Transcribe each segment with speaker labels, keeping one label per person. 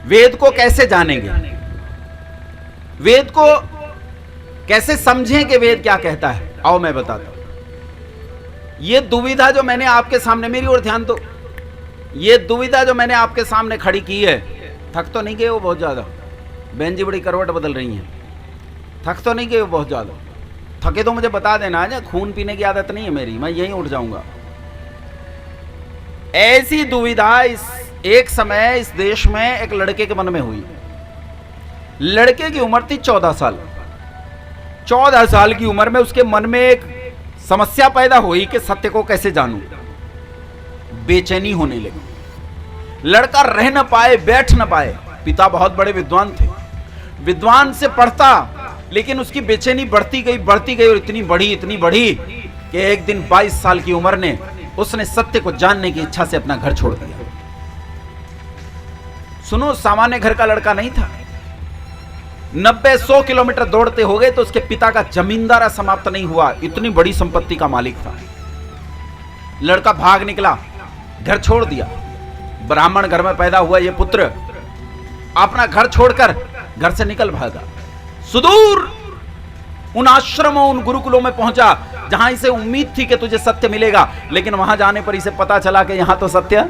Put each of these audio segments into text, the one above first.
Speaker 1: वेद को कैसे जानेंगे, वेद को कैसे समझें कि वेद क्या कहता है? आओ मैं बताता हूं। ये दुविधा जो मैंने आपके सामने, मेरी ओर ध्यान दो, ये दुविधा जो मैंने आपके सामने खड़ी की है, थक तो नहीं गए वो बहुत ज्यादा? बहन जी बड़ी करवट बदल रही हैं, थक तो नहीं गए वो बहुत ज्यादा? थके तो मुझे बता देना, आज खून पीने की आदत नहीं है मेरी, मैं यहीं उठ जाऊंगा। ऐसी दुविधा इस एक समय इस देश में एक लड़के के मन में हुई। लड़के की उम्र थी 14 साल। 14 साल की उम्र में उसके मन में एक समस्या पैदा हुई कि सत्य को कैसे जानूं। बेचैनी होने लगी, लड़का रह न पाए, बैठ न पाए। पिता बहुत बड़े विद्वान थे, विद्वान से पढ़ता, लेकिन उसकी बेचैनी बढ़ती गई और इतनी बढ़ी कि एक दिन 22 साल की उम्र ने उसने सत्य को जानने की इच्छा से अपना घर छोड़ दिया। सुनो, सामान्य घर का लड़का नहीं था। 90-100 किलोमीटर दौड़ते हो गए तो उसके पिता का जमींदारा समाप्त नहीं हुआ, इतनी बड़ी संपत्ति का मालिक था। लड़का भाग निकला, घर छोड़ दिया। ब्राह्मण घर में पैदा हुआ ये पुत्र अपना घर छोड़कर घर से निकल भागा, सुदूर उन आश्रमों, उन गुरुकुलों में पहुंचा जहां इसे उम्मीद थी कि तुझे सत्य मिलेगा। लेकिन वहां जाने पर इसे पता चला कि यहां तो सत्य,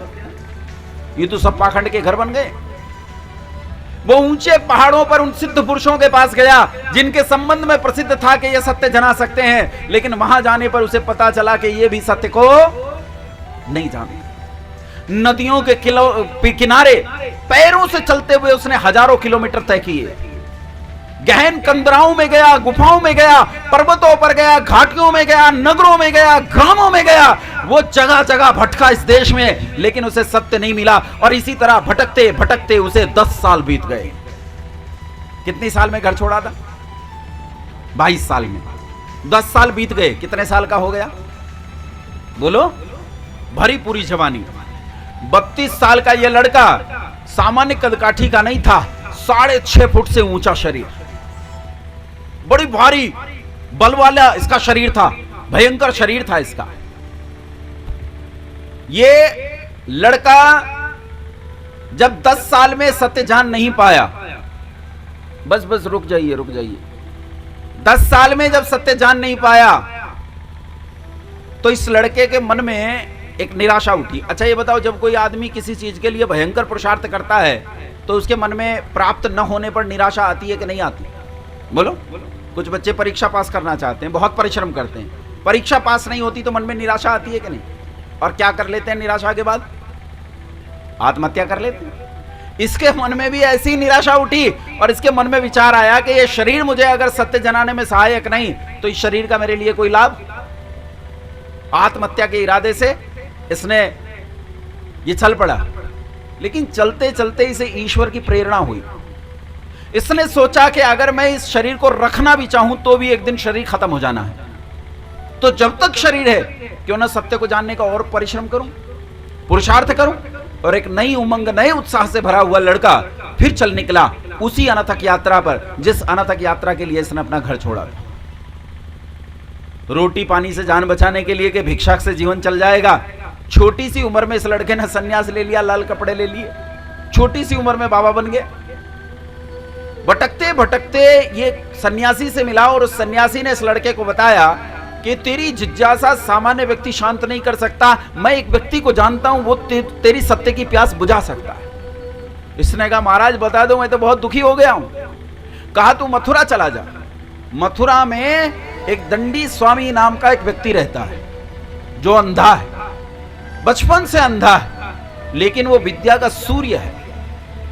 Speaker 1: ये तो सब पाखंड के घर बन गए। वो ऊंचे पहाड़ों पर उन सिद्ध पुरुषों के पास गया जिनके संबंध में प्रसिद्ध था कि ये सत्य जना सकते हैं, लेकिन वहां जाने पर उसे पता चला कि ये भी सत्य को नहीं जानते। नदियों के किनारे पैरों से चलते हुए उसने हजारों किलोमीटर तय किए। गहन कंदराओं में गया, गुफाओं में गया, पर्वतों पर गया, घाटियों में गया, नगरों में गया, ग्रामों में गया। वो जगह जगह भटका इस देश में, लेकिन उसे सत्य नहीं मिला। और इसी तरह भटकते भटकते उसे 10 साल बीत गए। कितनी साल में घर छोड़ा था? 22 साल में। 10 साल बीत गए, कितने साल का हो गया बोलो? भरी पूरी जवानी। 32 साल का यह लड़का सामान्य कदकाठी का नहीं था, 6.5 फुट से ऊंचा शरीर, बड़ी भारी बल वाला इसका शरीर था, भयंकर शरीर था इसका। ये लड़का जब 10 साल में सत्य जान नहीं पाया, बस रुक जाइए 10 साल में जब सत्य जान नहीं पाया तो इस लड़के के मन में एक निराशा उठी। अच्छा ये बताओ, जब कोई आदमी किसी चीज के लिए भयंकर पुरुषार्थ करता है तो उसके मन में प्राप्त न होने पर निराशा आती है कि नहीं आती? बोलो। कुछ बच्चे परीक्षा पास करना चाहते हैं, बहुत परिश्रम करते हैं, परीक्षा पास नहीं होती तो मन में निराशा आती है कि नहीं? और क्या कर लेते हैं निराशा के बाद? आत्महत्या कर लेते हैं। इसके मन में भी ऐसी निराशा उठी और इसके मन में विचार आया कि ये शरीर मुझे अगर सत्य जनाने में सहायक नहीं तो इस शरीर का मेरे लिए कोई लाभ? आत्महत्या के इरादे से इसने ये चल पड़ा। लेकिन चलते चलते इसे ईश्वर की प्रेरणा हुई। इसने सोचा कि अगर मैं इस शरीर को रखना भी चाहूं तो भी एक दिन शरीर खत्म हो जाना है, तो जब तक शरीर है क्यों ना सत्य को जानने का और परिश्रम करूं, पुरुषार्थ करूं। और एक नई उमंग, नए उत्साह से भरा हुआ लड़का फिर चल निकला उसी अनथक यात्रा पर जिस अनथक यात्रा के लिए इसने अपना घर छोड़ा था। रोटी पानी से जान बचाने के लिए कि भिक्षा से जीवन चल जाएगा, छोटी सी उम्र में इस लड़के ने सन्यास ले लिया, लाल कपड़े ले लिए, छोटी सी उम्र में बाबा बन गए। भटकते भटकते ये सन्यासी से मिला और उस सन्यासी ने इस लड़के को बताया कि तेरी जिज्ञासा सामान्य व्यक्ति शांत नहीं कर सकता, मैं एक व्यक्ति को जानता हूं, वो तेरी सत्य की प्यास बुझा सकता है। इसने कहा महाराज बता दो, मैं तो बहुत दुखी हो गया हूं। कहा तू मथुरा चला जा। मथुरा में एक दंडी स्वामी नाम का एक व्यक्ति रहता है जो अंधा है, बचपन से अंधा है, लेकिन वो विद्या का सूर्य है,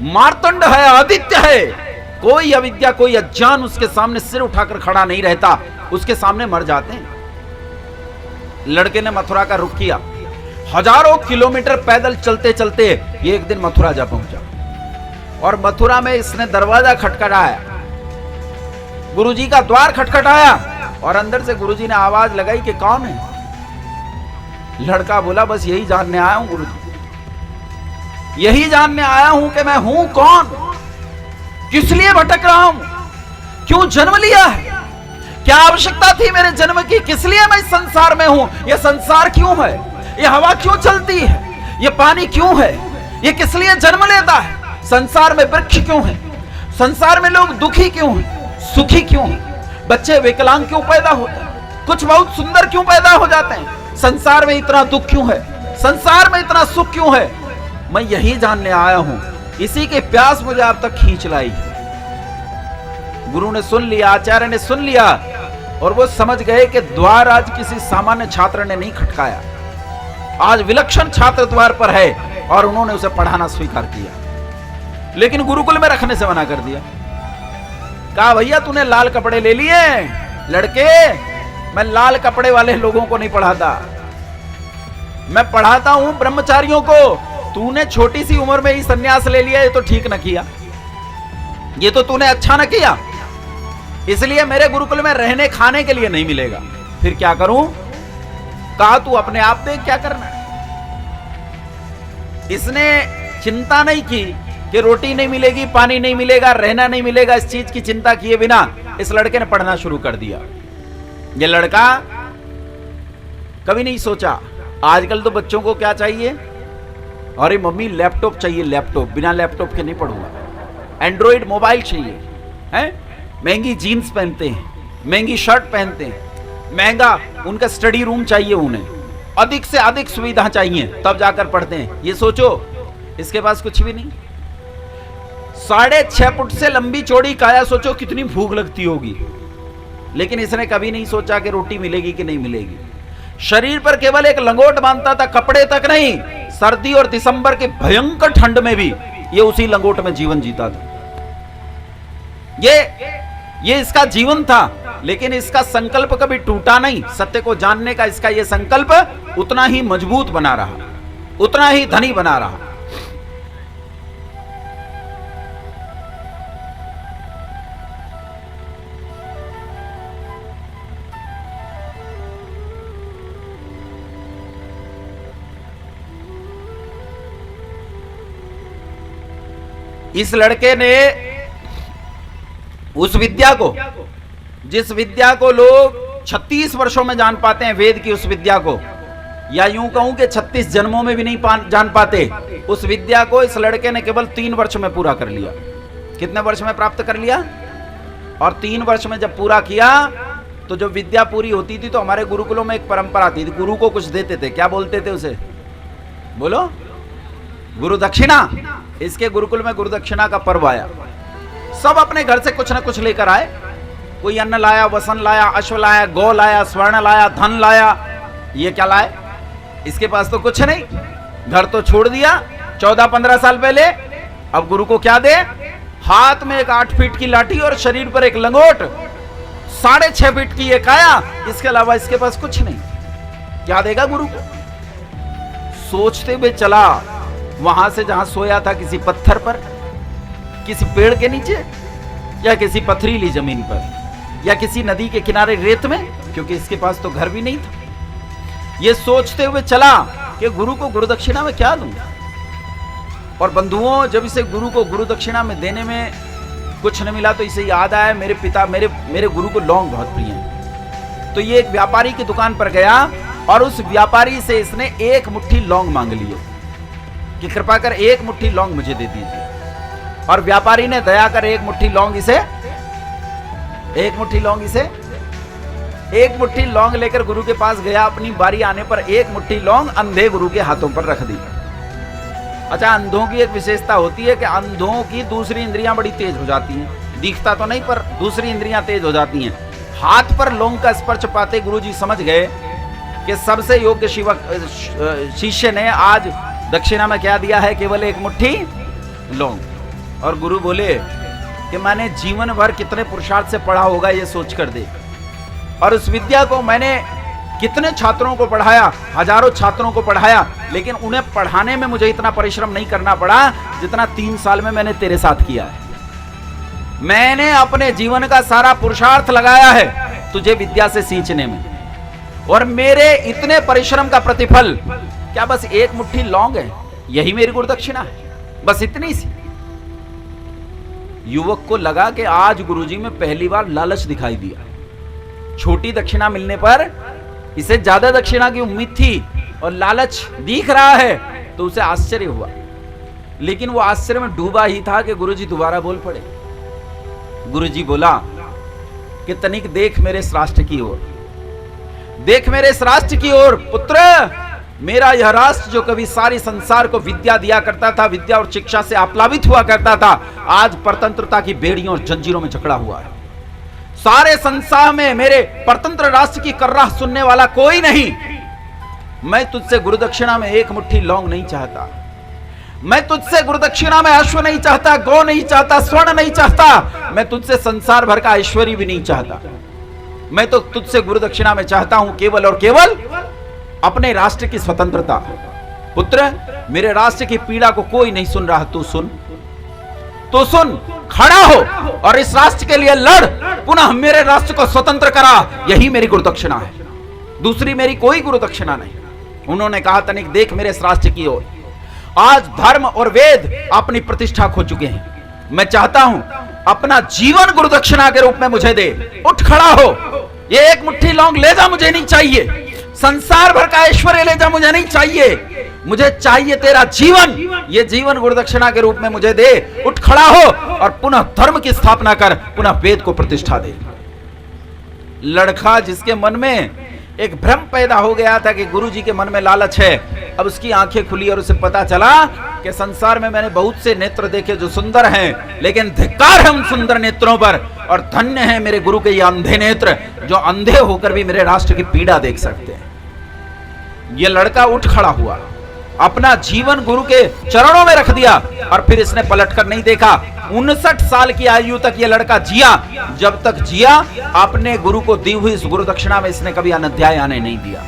Speaker 1: मार्तंड है, आदित्य है। कोई अविद्या, कोई अज्ञान उसके सामने सिर उठाकर खड़ा नहीं रहता, उसके सामने मर जाते हैं। लड़के ने मथुरा का रुख किया, हजारों किलोमीटर पैदल चलते चलते ये एक दिन मथुरा जा पहुंचा और मथुरा में इसने दरवाजा खटखटाया। गुरुजी का द्वार खटखटाया और अंदर से गुरुजी ने आवाज लगाई कि कौन है? लड़का बोला बस यही जानने आया हूं गुरुजी, यही जानने आया हूं कि मैं हूं कौन, किस लिए भटक रहा हूं, क्यों जन्म लिया है, क्या आवश्यकता थी मेरे जन्म की, किस लिए मैं इस संसार में हूं, यह संसार क्यों है, यह हवा क्यों चलती है, यह पानी क्यों है, यह किस लिए जन्म लेता है, संसार में वृक्ष क्यों है? संसार में लोग दुखी क्यों हैं? सुखी क्यों हैं? बच्चे विकलांग क्यों पैदा होते हैं? कुछ बहुत सुंदर क्यों पैदा हो जाते हैं? संसार में इतना दुख क्यों है? संसार में इतना सुख क्यों है? मैं यही जानने आया हूं। इसी के प्यास मुझे आप तक खींच लाई। गुरु ने सुन लिया, आचार्य ने सुन लिया और वो समझ गए कि द्वार आज किसी सामान्य छात्र ने नहीं खटकाया। आज विलक्षण छात्र द्वार पर है और उन्होंने उसे पढ़ाना स्वीकार किया, लेकिन गुरुकुल में रखने से मना कर दिया। कहा भैया तूने लाल कपड़े ले लिए? लड़के, मैं लाल कपड़े वाले लोगों को नहीं पढ़ाता, मैं पढ़ाता हूं ब्रह्मचारियों को। तूने छोटी सी उम्र में ही सन्यास ले लिया, ये तो ठीक न किया, ये तो तूने अच्छा न किया। इसलिए मेरे गुरुकुल में रहने खाने के लिए नहीं मिलेगा। फिर क्या करूं? कहा तू अपने आप देख क्या करना है। इसने चिंता नहीं की कि रोटी नहीं मिलेगी, पानी नहीं मिलेगा, रहना नहीं मिलेगा। इस चीज की चिंता किए बिना इस लड़के ने पढ़ना शुरू कर दिया। ये लड़का कभी नहीं सोचा। आजकल तो बच्चों को क्या चाहिए? अरे मम्मी लैपटॉप चाहिए, लैपटॉप, बिना लैपटॉप के नहीं पढ़ूंगा। एंड्रॉइड मोबाइल चाहिए, हैं? महंगी जीन्स पहनते हैं, महंगी शर्ट पहनते हैं, महंगा उनका स्टडी रूम चाहिए, उन्हें अधिक से अधिक सुविधा चाहिए, तब जाकर पढ़ते हैं। ये सोचो, इसके पास कुछ भी नहीं। 6.5 फुट से लंबी चौड़ी काया, सोचो कितनी भूख लगती होगी। लेकिन इसने कभी नहीं सोचा कि रोटी मिलेगी कि नहीं मिलेगी। शरीर पर केवल एक लंगोट बांधता था, कपड़े तक नहीं। सर्दी और दिसंबर के भयंकर ठंड में भी ये उसी लंगोट में जीवन जीता था। ये इसका जीवन था, लेकिन इसका संकल्प कभी टूटा नहीं। सत्य को जानने का इसका ये संकल्प उतना ही मजबूत बना रहा, उतना ही धनी बना रहा। इस लड़के ने उस विद्या को, जिस विद्या को लोग 36 वर्षों में जान पाते हैं, वेद की उस विद्या को, या यूं कहूं कि 36 जन्मों में भी नहीं जान पाते, उस विद्या को इस लड़के ने केवल 3 वर्ष में पूरा कर लिया। कितने वर्ष में प्राप्त कर लिया? और 3 वर्ष में जब पूरा किया तो जब विद्या पूरी होती थी तो हमारे गुरुकुलों में एक परंपरा थी, गुरु को कुछ देते थे। क्या बोलते थे उसे? बोलो, गुरु दक्षिणा। इसके गुरुकुल में गुरु दक्षिणा का पर्व आया। सब अपने घर से कुछ ना कुछ लेकर आए। कोई अन्न लाया, वसन लाया, अश्व लाया, गौ लाया, स्वर्ण लाया, धन लाया। ये क्या लाए? इसके पास तो कुछ नहीं, घर तो छोड़ दिया 14-15 साल पहले। अब गुरु को क्या दे? हाथ में एक 8 फीट की लाठी और शरीर पर एक लंगोट, 6.5 फीट की एक काया। इसके अलावा इसके पास कुछ नहीं। क्या देगा गुरु को? सोचते हुए चला वहां से जहां सोया था, किसी पत्थर पर, किसी पेड़ के नीचे, या किसी पथरीली जमीन पर, या किसी नदी के किनारे रेत में, क्योंकि इसके पास तो घर भी नहीं था। ये सोचते हुए चला कि गुरु को गुरु दक्षिणा में क्या दूं। और बंधुओं, जब इसे गुरु को गुरु दक्षिणा में देने में कुछ न मिला तो इसे याद आया, मेरे पिता, मेरे गुरु को लौंग बहुत प्रिय है। तो ये एक व्यापारी की दुकान पर गया और उस व्यापारी से इसने 1 मुट्ठी लौंग मांग लिए कि कृपा कर 1 मुट्ठी लौंग मुझे दे दीजिए। और व्यापारी ने दया कर 1 मुट्ठी लौंग इसे 1 मुट्ठी लौंग लेकर गुरु के पास गया। अपनी बारी आने पर 1 मुट्ठी लौंग अंधे गुरु के हाथों पर रख दी। अच्छा, अंधों की एक विशेषता होती है कि अंधों की दूसरी इंद्रियां बड़ी तेज हो जाती हैं। दिखता तो नहीं, पर दूसरी इंद्रियां तेज हो जाती हैं। हाथ पर लौंग का स्पर्श पाते गुरुजी समझ गए कि सबसे योग्य शिष्य ने आज दक्षिणा में क्या दिया है? केवल 1 मुट्ठी लौंग। और गुरु बोले कि मैंने जीवन भर कितने पुरुषार्थ से पढ़ा होगा, ये सोच कर दे। और उस विद्या को मैंने कितने छात्रों को पढ़ाया, हजारों छात्रों को पढ़ाया, लेकिन उन्हें पढ़ाने में मुझे इतना परिश्रम नहीं करना पड़ा जितना 3 साल में मैंने तेरे साथ किया है। मैंने अपने जीवन का सारा पुरुषार्थ लगाया है तुझे विद्या से सींचने में, और मेरे इतने परिश्रम का प्रतिफल क्या बस 1 मुट्ठी लौंग है? यही मेरी गुरु दक्षिणा है, बस इतनी सी। युवक को लगा कि आज गुरुजी में पहली बार लालच दिखाई दिया। छोटी दक्षिणा मिलने पर इसे ज्यादा दक्षिणा की उम्मीद थी और लालच दिख रहा है, तो उसे आश्चर्य हुआ। लेकिन वो आश्चर्य में डूबा ही था कि गुरुजी दोबारा बोल पड़े। गुरुजी बोला कि तनिक देख मेरे इस राष्ट्र की ओर, देख मेरे इस राष्ट्र की ओर पुत्र। मेरा यह राष्ट्र जो कभी सारी संसार को विद्या दिया करता था, विद्या और शिक्षा से आप्लावित हुआ करता था, आज परतंत्रता की बेड़ियों और जंजीरों में जकड़ा हुआ है। सारे संसार में मेरे परतंत्र राष्ट्र की कर्राह सुनने वाला कोई नहीं। मैं तुझसे गुरुदक्षिणा में एक मुट्ठी लौंग नहीं चाहता, मैं तुझसे गुरुदक्षिणा में अश्व नहीं चाहता, गौ नहीं चाहता, स्वर्ण नहीं चाहता, मैं तुझसे संसार भर का ऐश्वर्य भी नहीं चाहता। मैं तो तुझसे गुरुदक्षिणा में चाहता हूं केवल और केवल अपने राष्ट्र की स्वतंत्रता। पुत्र, मेरे राष्ट्र की पीड़ा को कोई नहीं सुन रहा, तू सुन, तू सुन, खड़ा हो और इस राष्ट्र के लिए लड़, पुनः मेरे राष्ट्र को स्वतंत्र करा। यही मेरी गुरुदक्षिणा है, दूसरी मेरी कोई गुरुदक्षिणा नहीं। उन्होंने कहा तनिक देख मेरे इस राष्ट्र की ओर, आज धर्म और वेद अपनी प्रतिष्ठा खो चुके हैं। मैं चाहता हूं अपना जीवन गुरुदक्षिणा के रूप में मुझे दे। उठ खड़ा हो, ये एक मुट्ठी लौंग ले जा, मुझे नहीं चाहिए। संसार भर का ऐश्वर्य ले जा, मुझे नहीं चाहिए। मुझे चाहिए तेरा जीवन, ये जीवन गुरुदक्षिणा के रूप में मुझे दे। उठ खड़ा हो और पुनः धर्म की स्थापना कर, पुनः वेद को प्रतिष्ठा दे। लड़का जिसके मन में एक भ्रम पैदा हो गया था कि गुरुजी के मन में लालच है, अब उसकी आंखें खुली और उसे पता चला कि संसार में मैंने बहुत से नेत्र देखे जो सुंदर हैं, लेकिन धिक्कार है उन सुंदर नेत्रों पर, और धन्य है मेरे गुरु के ये अंधे नेत्र जो अंधे होकर भी मेरे राष्ट्र की पीड़ा देख सकते हैं। ये लड़का उठ खड़ा हुआ, अपना जीवन गुरु के चरणों में रख दिया और फिर इसने पलटकर नहीं देखा। 59 साल की आयु तक ये लड़का जिया। जब तक जिया, अपने गुरु को दी हुई इस गुरुदक्षिणा में इसने कभी अनध्याय आने नहीं दिया।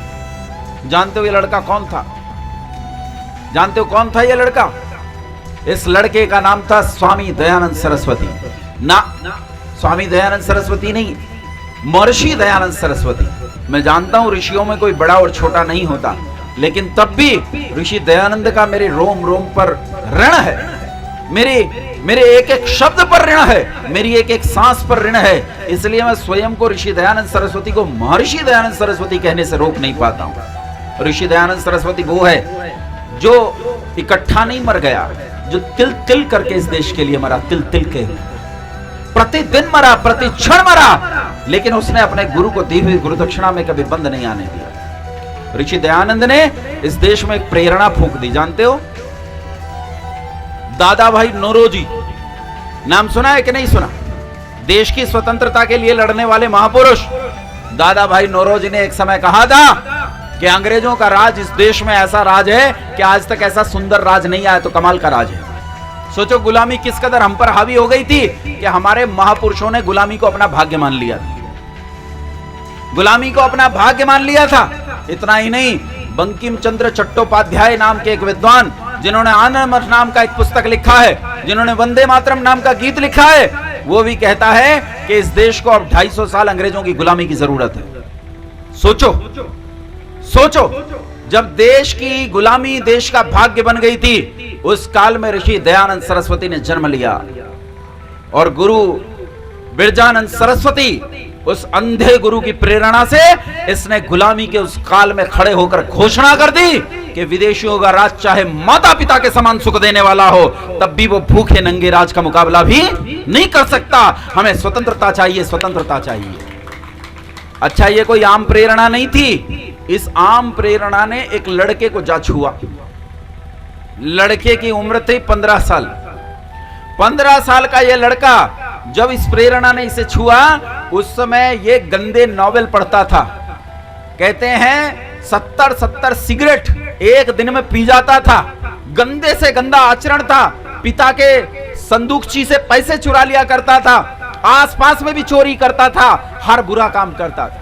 Speaker 1: जानते हो ये लड़का कौन था? जानते हो कौन था ये लड़का? इस लड़के का नाम था स्वामी दयानंद सरस्वती। ना, स्वामी दयानंद सरस्वती नहीं, महर्षि दयानंद सरस्वती। मैं जानता हूं ऋषियों में कोई बड़ा और छोटा नहीं होता, लेकिन तब भी ऋषि दयानंद का मेरे रोम रोम पर ऋण है, मेरे एक एक शब्द पर ऋण है, मेरी एक एक सांस पर ऋण है। इसलिए मैं स्वयं को ऋषि दयानंद सरस्वती को महर्षि दयानंद सरस्वती कहने से रोक नहीं पाता हूं। ऋषि दयानंद सरस्वती वो है जो इकट्ठा नहीं मर गया, जो तिल तिल करके इस देश के लिए मरा, तिल तिल के, प्रतिदिन मरा, प्रति क्षण मरा, लेकिन उसने अपने गुरु को दी हुई गुरुदक्षिणा में कभी बंद नहीं आने दिया। ऋषि दयानंद ने इस देश में एक प्रेरणा फूंक दी। जानते हो दादा भाई नौरोजी, नाम सुना है कि नहीं सुना? देश की स्वतंत्रता के लिए लड़ने वाले महापुरुष दादा भाई नौरोजी ने एक समय कहा था कि अंग्रेजों का राज इस देश में ऐसा राज है कि आज तक ऐसा सुंदर राज नहीं आया, तो कमाल का राज है। सोचो गुलामी किस कदर हम पर हावी हो गई थी कि हमारे महापुरुषों ने गुलामी को अपना भाग्य मान लिया था, गुलामी को अपना भाग्य मान लिया था। इतना ही नहीं, बंकिम चंद्र चट्टोपाध्याय नाम के एक विद्वान, जिन्होंने आनंद नाम का एक पुस्तक लिखा है, जिन्होंने वंदे मातरम नाम का गीत लिखा है, वो भी कहता है कि इस देश को अब 250 साल अंग्रेजों की गुलामी की जरूरत है। सोचो सोचो, जब देश की गुलामी देश का भाग्य बन गई थी, उस काल में ऋषि दयानंद सरस्वती ने जन्म लिया और गुरु बिरजानंद सरस्वती, उस अंधे गुरु की प्रेरणा से इसने गुलामी के उस काल में खड़े होकर घोषणा कर दी कि विदेशियों का राज चाहे माता पिता के समान सुख देने वाला हो, तब भी वो भूखे नंगे राज का मुकाबला भी नहीं कर सकता। हमें स्वतंत्रता चाहिए, स्वतंत्रता चाहिए। अच्छा, ये कोई आम प्रेरणा नहीं थी। इस आम प्रेरणा ने एक लड़के को जा छुआ। लड़के की उम्र थी 15 साल। 15 साल का यह लड़का जब इस प्रेरणा ने इसे छुआ, उस समय ये गंदे नॉवेल पढ़ता था। कहते हैं 70 सिगरेट एक दिन में पी जाता था, गंदे से गंदा आचरण था, पिता के संदूकची से पैसे चुरा लिया करता था, आसपास में भी चोरी करता था, हर बुरा काम करता था।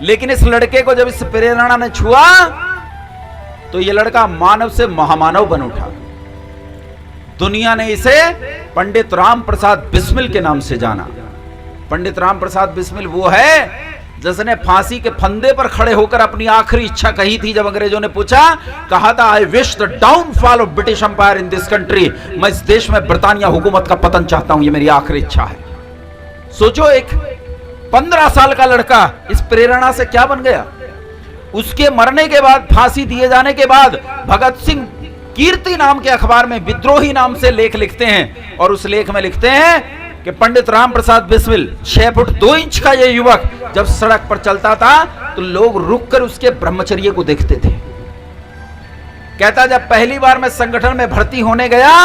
Speaker 1: लेकिन इस लड़के को जब इस प्रेरणा ने छुआ तो यह लड़का मानव से महामानव बन उठा। दुनिया ने इसे पंडित राम प्रसाद बिस्मिल के नाम से जाना। पंडित राम प्रसाद बिस्मिल वो है जिसने फांसी के फंदे पर खड़े होकर अपनी आखिरी इच्छा कही थी। जब अंग्रेजों ने पूछा, कहा था I wish the downfall of British Empire in this country. मैं इस देश में ब्रिटानिया हुकूमत का पतन चाहता हूं, ये मेरी आखिरी इच्छा है। सोचो, एक 15 साल का लड़का इस प्रेरणा से क्या बन गया। उसके मरने के बाद, फांसी दिए जाने के बाद, भगत सिंह कीर्ति नाम के अखबार में विद्रोही नाम से लेख लिखते हैं और उस लेख में लिखते हैं कि पंडित राम प्रसाद बिस्मिल 6 फुट 2 इंच का ये युवक जब सड़क पर चलता था तो लोग रुककर उसके ब्रह्मचर्य को देखते थे। कहता जब पहली बार मैं संगठन में भर्ती होने गया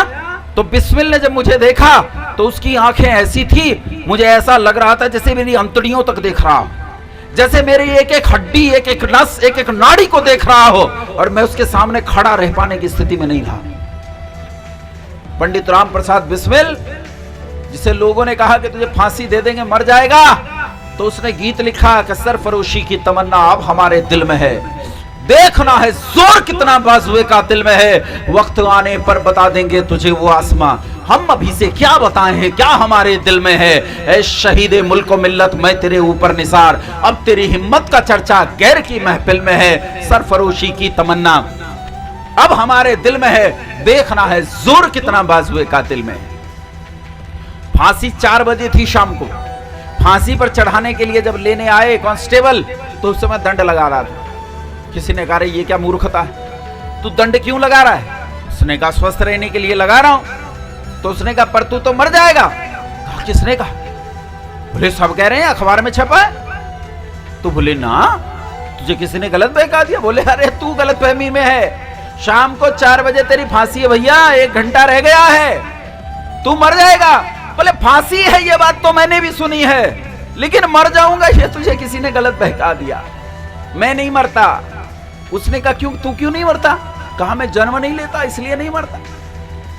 Speaker 1: तो बिस्मिल ने जब मुझे देखा तो उसकी आंखें ऐसी थी, मुझे ऐसा लग रहा था जैसे मेरी अंतड़ियों तक देख रहा हो, जैसे मेरी एक एक हड्डी, एक एक नस, एक एक नाड़ी को देख रहा हो, और मैं उसके सामने खड़ा रह पाने की स्थिति में नहीं था। पंडित राम प्रसाद बिस्मिल, जिसे लोगों ने कहा कि तुझे फांसी दे देंगे, मर जाएगा, तो उसने गीत लिखा कि सरफरोशी की तमन्ना अब हमारे दिल में है, देखना है जोर कितना बाजुए का दिल में है, वक्त आने पर बता देंगे तुझे वो आसमां, हम अभी से क्या बताएं हैं क्या हमारे दिल में है। ऐ शहीदे मुल्क मिल्लत मैं तेरे ऊपर निसार, अब तेरी हिम्मत का चर्चा गैर की महफिल में है, सरफरोशी की तमन्ना अब हमारे दिल में है, देखना है जोर कितना बाजुए का दिल में है। फांसी 4 बजे थी शाम को। फांसी पर चढ़ाने के लिए जब लेने आए कांस्टेबल तो उस समय दंड लगा रहा था। किसी ने कहा ये क्या मूर्खता है, तू दंड क्यों लगा रहा है? उसने कहा स्वस्थ रहने के लिए लगा रहा हूं। तो उसने कहा पर तू तो मर जाएगा। कहा किसने कहा? बोले सब कह रहे हैं, अखबार में छपा है। तो बोले ना, तुझे किसी ने गलत बहका दिया। बोले अरे तू गलत फहमी में है, शाम को 4 बजे तेरी फांसी है भैया, 1 घंटा रह गया है, तू मर जाएगा। बोले फांसी है ये बात तो मैंने भी सुनी है, लेकिन मर जाऊंगा ये तुझे किसी ने गलत बहका दिया, मैं नहीं मरता। उसने कहा क्यों, तू क्यों नहीं मरता? कहा मैं जन्म नहीं लेता इसलिए नहीं मरता।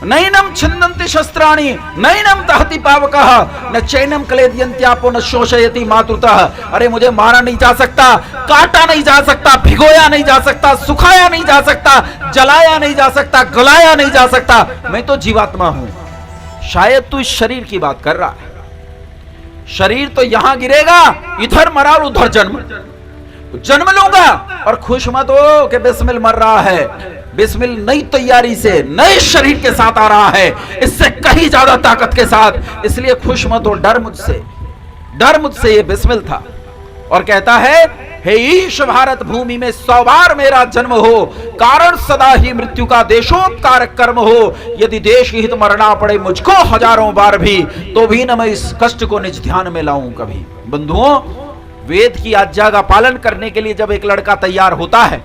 Speaker 1: नैनम छिन्दन्ति शस्त्राणि नैनम दहति पावकः न चैनम क्लेदयन्त्यापो न शोषयति मातृतः। अरे मुझे मारा नहीं जा सकता, काटा नहीं जा सकता, भिगोया नहीं जा सकता, सुखाया नहीं जा सकता, जलाया नहीं जा सकता, गलाया नहीं जा सकता, मैं तो जीवात्मा हूं। शायद तू इस शरीर की बात कर रहा है, शरीर तो यहां गिरेगा, इधर मरा और उधर जन्म लूंगा, और खुश मत हो कि बिस्मिल मर रहा है। बिस्मिल नई तैयारी से नए शरीर के साथ आ रहा है, इससे कहीं ज्यादा ताकत के साथ, इसलिए खुश मत हो, डर मुझसे ये बिस्मिल था। और कहता है हे ईश भारत भूमि में 100 बार मेरा जन्म हो, कारण सदा ही मृत्यु का देशोपकार कर्म हो, यदि देश हित मरना पड़े मुझको 1000 बार भी, तो भी न मैं इस कष्ट को निज ध्यान में लाऊं कभी। बंधुओं, वेद की आज्ञा का पालन करने के लिए जब एक लड़का तैयार होता है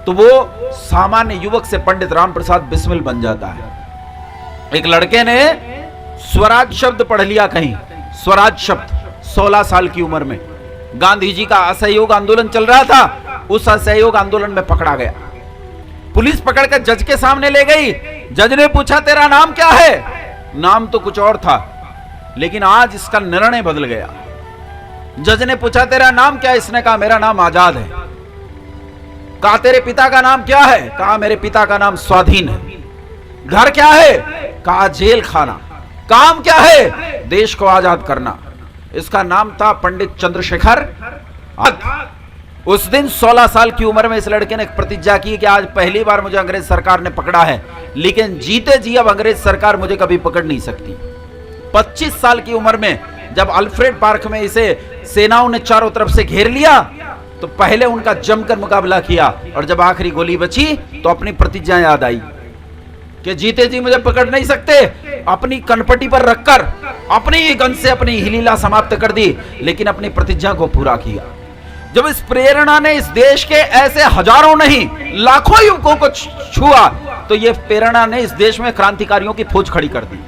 Speaker 1: तो वो सामान्य युवक से पंडित राम प्रसाद बिस्मिल बन जाता है। एक लड़के ने स्वराज शब्द पढ़ लिया कहीं, स्वराज शब्द 16 साल की उम्र में। गांधी जी का असहयोग आंदोलन चल रहा था, उस असहयोग आंदोलन में पकड़ा गया। पुलिस पकड़कर जज के सामने ले गई। जज ने पूछा तेरा नाम क्या है? नाम तो कुछ और था, लेकिन आज इसका निर्णय बदल गया। जज ने पूछा तेरा नाम क्या है? इसने कहा मेरा नाम आजाद है। कहा तेरे पिता का नाम क्या है? कहा मेरे पिता का नाम स्वाधीन है। घर क्या है? कहा जेल खाना। काम क्या है? देश को आजाद करना। इसका नाम था पंडित चंद्रशेखर आजाद। उस दिन 16 साल की उम्र में इस लड़के ने एक प्रतिज्ञा की कि आज पहली बार मुझे अंग्रेज सरकार ने पकड़ा है, लेकिन जीते जी अब अंग्रेज सरकार मुझे कभी पकड़ नहीं सकती। 25 साल की उम्र में जब अल्फ्रेड पार्क में इसे सेनाओं ने चारों तरफ से घेर लिया तो पहले उनका जमकर मुकाबला किया, और जब आखिरी गोली बची तो अपनी प्रतिज्ञा याद आई कि जीते जी मुझे पकड़ नहीं सकते। अपनी कनपटी पर रखकर अपनी गन से अपनी हिलीला समाप्त कर दी, लेकिन अपनी प्रतिज्ञा को पूरा किया। जब इस प्रेरणा ने इस देश के ऐसे हजारों नहीं लाखों युवकों को छुआ, तो यह प्रेरणा ने इस देश में क्रांतिकारियों की फौज खड़ी कर दी,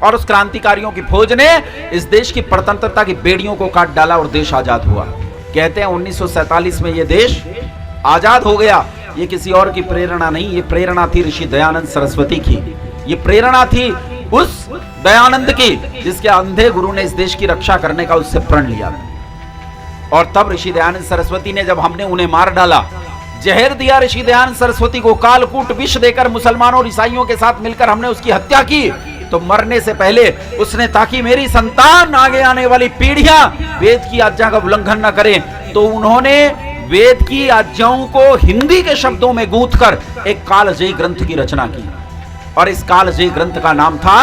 Speaker 1: और उस क्रांतिकारियों की फौज ने इस देश की प्रतंत्रता की बेड़ियों को काट डाला और देश आजाद हुआ। कहते हैं 1947 में यह देश आजाद हो गया। ये किसी और की प्रेरणा नहीं, ये प्रेरणा थी ऋषि दयानंद सरस्वती की। ये प्रेरणा थी उस दयानंद की जिसके अंधे गुरु ने इस देश की रक्षा करने का उससे प्रण लिया था। और तब ऋषि दयानंद सरस्वती ने, जब हमने उन्हें मार डाला, जहर दिया ऋषि दयानंद सरस्वती को, कालकूट विष देकर मुसलमानों और ईसाइयों के साथ मिलकर हमने उसकी हत्या की, तो मरने से पहले उसने, ताकि मेरी संतान आगे आने वाली पीढ़ियां वेद की आज्ञा का उल्लंघन न करें, तो उन्होंने वेद की आज्ञाओं को हिंदी के शब्दों में गूंथकर एक कालजयी ग्रंथ की रचना की, और इस कालजयी ग्रंथ का नाम था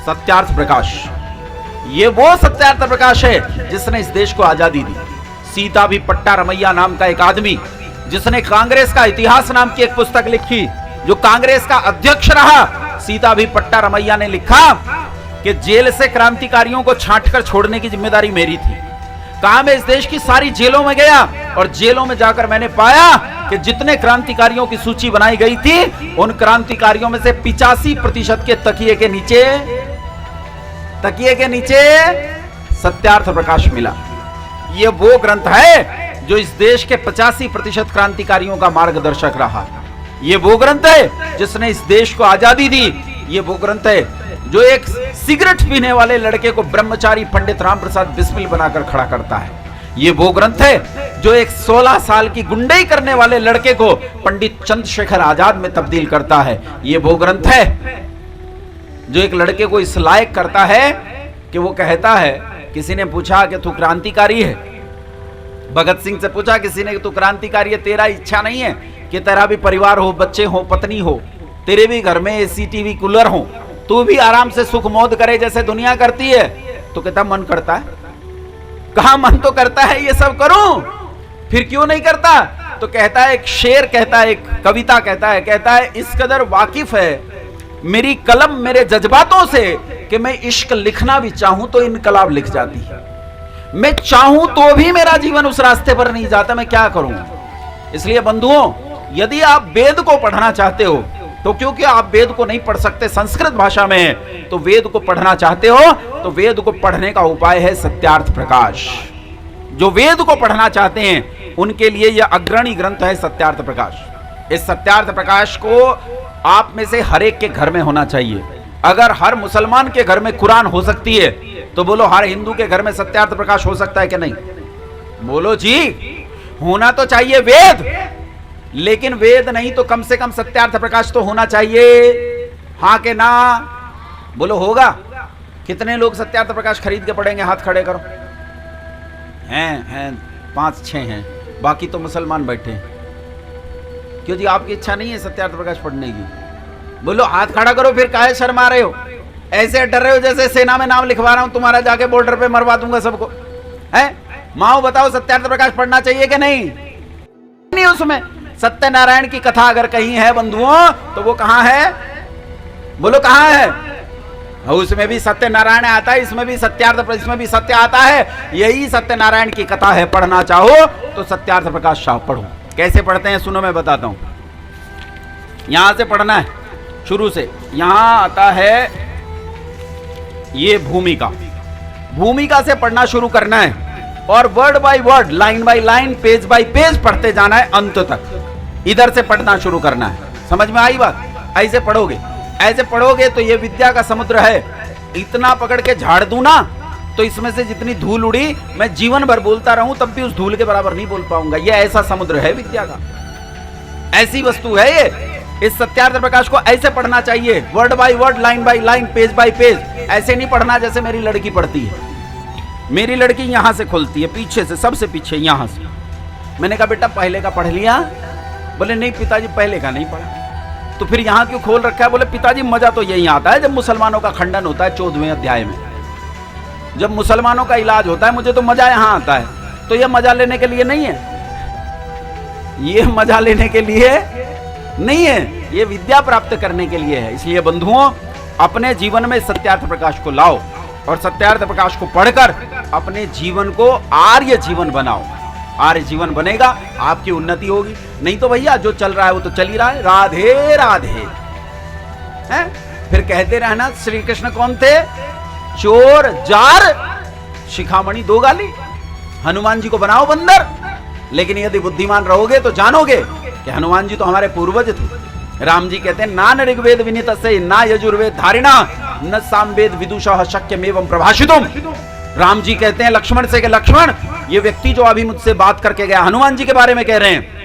Speaker 1: सत्यार्थ प्रकाश। ये वो सत्यार्थ प्रकाश है जिसने इस देश को आजादी दी। सीता भी पट्टा रमैया नाम का एक आदमी जिसने कांग्रेस का इतिहास नाम की एक पुस्तक लिखी, जो कांग्रेस का अध्यक्ष रहा, सीता भी पट्टा रमैया ने लिखा कि जेल से क्रांतिकारियों को छांटकर छोड़ने की जिम्मेदारी मेरी थी। कहा मैं इस देश की सारी जेलों में गया और जेलों में जाकर मैंने पाया कि जितने क्रांतिकारियों की सूची बनाई गई थी, उन क्रांतिकारियों में से 85% के तकिए के नीचे सत्यार्थ प्रकाश मिला। यह वो ग्रंथ है जो इस देश के 85% क्रांतिकारियों का मार्गदर्शक रहा। यह वो ग्रंथ है जिसने इस देश को आजादी दी। यह वो ग्रंथ है जो एक सिगरेट पीने वाले लड़के को ब्रह्मचारी पंडित राम प्रसाद बिस्मिल बनाकर खड़ा करता है। यह वो ग्रंथ है जो एक 16 साल की गुंडई करने वाले लड़के को पंडित चंद्रशेखर आजाद में तब्दील करता है। यह वो ग्रंथ है जो एक लड़के को इस लायक करता है कि वो कहता है, किसी ने पूछा कि तू क्रांतिकारी है, भगत सिंह से पूछा किसी ने कि तू क्रांतिकारी है, तेरा इच्छा नहीं है कि तेरा भी परिवार हो, बच्चे हो, पत्नी हो, तेरे भी घर में एसी टीवी कूलर हो, तू भी आराम से सुख मौज करे जैसे दुनिया करती है? तो कहता मन करता है। कहा मन तो करता है ये सब करूं, फिर क्यों नहीं करता? तो कहता है, एक शेर कहता है, एक कविता कहता है इस कदर वाकिफ है मेरी कलम मेरे जज्बातों से कि मैं इश्क लिखना भी चाहूं तो इनकलाब लिख जाती है। मैं चाहूं तो भी मेरा जीवन उस रास्ते पर नहीं जाता, मैं क्या करूं? इसलिए बंधुओं, यदि आप वेद को पढ़ना चाहते हो तो, क्योंकि आप वेद को नहीं पढ़ सकते, संस्कृत भाषा में है, तो वेद को पढ़ना चाहते हो तो वेद को पढ़ने का उपाय है सत्यार्थ प्रकाश। जो वेद को पढ़ना चाहते हैं उनके लिए यह अग्रणी ग्रंथ है सत्यार्थ प्रकाश। इस सत्यार्थ प्रकाश को आप में से हर एक के घर में होना चाहिए। अगर हर मुसलमान के घर में कुरान हो सकती है तो बोलो हर हिंदू के घर में सत्यार्थ प्रकाश हो सकता है कि नहीं? बोलो जी, होना तो चाहिए वेद, लेकिन वेद नहीं तो कम से कम सत्यार्थ प्रकाश तो होना चाहिए। हाँ के ना? बोलो होगा? कितने लोग सत्यार्थ प्रकाश खरीद के पढ़ेंगे? हाथ खड़े करो। हैं 5-6 हैं, बाकी तो मुसलमान बैठे हैं। क्यों जी, आपकी इच्छा नहीं है सत्यार्थ प्रकाश पढ़ने की? बोलो हाथ खड़ा करो। फिर काहे शर्मा रहे हो? ऐसे डर रहे हो जैसे सेना में नाम लिखवा रहा हूं तुम्हारा, जाके बॉर्डर पे मरवा दूंगा सबको। है माओ, बताओ सत्यार्थ प्रकाश पढ़ना चाहिए कि नहीं? नहीं, उसमें सत्यनारायण की कथा अगर कहीं है बंधुओं तो वो कहां है? बोलो कहां है? उसमें भी सत्यनारायण आता है, इसमें भी सत्यार्थ, इसमें भी सत्य आता है। यही सत्यनारायण की कथा है। पढ़ना चाहो तो सत्यार्थ प्रकाश शाह पढ़ो। कैसे पढ़ते हैं सुनो, मैं बताता हूं। यहां से पढ़ना है शुरू से। यहां आता है ये भूमिका। भूमिका से पढ़ना शुरू करना है और word by word, line by line, page bye page पढ़ते जाना है अंत तक। इधर से पढ़ना शुरू करना है। समझ में आई बात? ऐसे पढ़ोगे, ऐसे पढ़ोगे तो ये विद्या का समुद्र है। इतना पकड़ के झाड़ दूं ना तो इसमें से जितनी धूल उड़ी, मैं जीवन भर बोलता रहूं तब भी उस धूल के बराबर नहीं बोल पाऊंगा। ये ऐसा समुद्र है विद्या का, ऐसी वस्तु है ये। इस सत्यार्थ प्रकाश को ऐसे पढ़ना चाहिए, word by word, line by line, page bye page. ऐसे नहीं पढ़ना जैसे मेरी लड़की पढ़ती है। मेरी लड़की यहां से खोलती है, पीछे से, सबसे पीछे यहां से। मैंने कहा बेटा पहले का पढ़ लिया? बोले नहीं पिताजी पहले का नहीं पढ़ा। तो फिर यहां क्यों खोल रखा है? बोले पिताजी मजा तो यही आता है जब मुसलमानों का खंडन होता है 14वें अध्याय में, जब मुसलमानों का इलाज होता है, मुझे तो मजा यहां आता है। तो यह मजा लेने के लिए नहीं है, ये मजा लेने के लिए नहीं है, ये विद्या प्राप्त करने के लिए है। इसलिए बंधुओं, अपने जीवन में सत्यार्थ प्रकाश को लाओ और सत्यार्थ प्रकाश को पढ़कर अपने जीवन को आर्य जीवन बनाओ। आर्य जीवन बनेगा, आपकी उन्नति होगी। नहीं तो भैया जो चल रहा है वो तो चल ही रहा है। राधे राधे। हैं? फिर कहते रहना श्री कृष्ण कौन थे? चोर, जार, शिखामणि, दो गाली। हनुमान जी को बनाओ बंदर, लेकिन यदि बुद्धिमान रहोगे तो जानोगे कि हनुमान जी तो हमारे पूर्वज थे। राम जी कहते हैं ना ऋग्वेद विनीत से ना यजुर्वेद धारिणा न सामवेद विदुषः शक्यमेवं प्रभाषितुम। राम जी कहते हैं लक्ष्मण से कि लक्ष्मण, ये व्यक्ति जो अभी मुझसे बात करके गया, हनुमान जी के बारे में कह रहे हैं,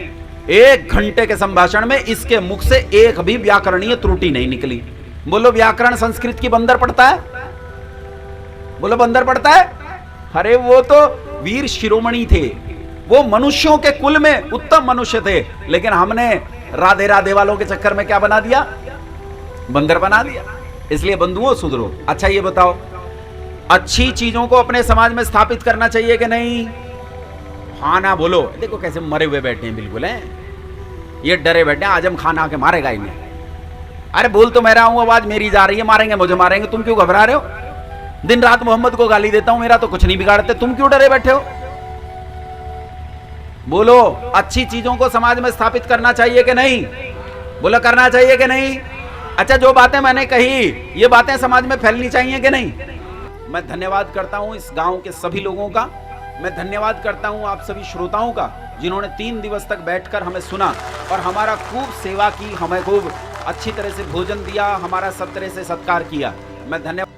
Speaker 1: 1 घंटे के संभाषण में इसके मुख से एक भी व्याकरणीय त्रुटि नहीं निकली। बोलो व्याकरण संस्कृत की बंदर पढ़ता है? बोलो बंदर पढ़ता है? अरे वो तो वीर शिरोमणि थे, वो मनुष्यों के कुल में उत्तम मनुष्य थे, लेकिन हमने राधे राधे वालों के चक्कर में क्या बना दिया? बंदर बना दिया। इसलिए बंधुओं सुधरो। अच्छा ये बताओ, अच्छी चीजों को अपने समाज में स्थापित करना चाहिए कि नहीं? खाना बोलो, देखो कैसे मरे हुए बैठे हैं बिल्कुल हैं, ये डरे बैठे हैं आजम खान आके मारेगा इन्हें। अरे बोल तो मैं रहा हूं, आवाज मेरी जा रही है, मारेंगे मुझे मारेंगे, तुम क्यों घबरा रहे हो? दिन रात मोहम्मद को गाली देता हूं, मेरा तो कुछ नहीं बिगाड़ते, तुम क्यों डरे बैठे हो? बोलो, अच्छी चीजों को समाज में स्थापित करना चाहिए कि नहीं? बोलो करना चाहिए कि नहीं? अच्छा, जो बातें मैंने कही ये बातें समाज में फैलनी चाहिए कि नहीं? मैं धन्यवाद करता हूं इस गांव के सभी लोगों का, मैं धन्यवाद करता हूं आप सभी श्रोताओं का जिन्होंने 3 दिवस तक बैठकर हमें सुना और हमारा खूब सेवा की, हमें खूब अच्छी तरह से भोजन दिया, हमारा सब तरह से सत्कार किया। मैं धन्यवाद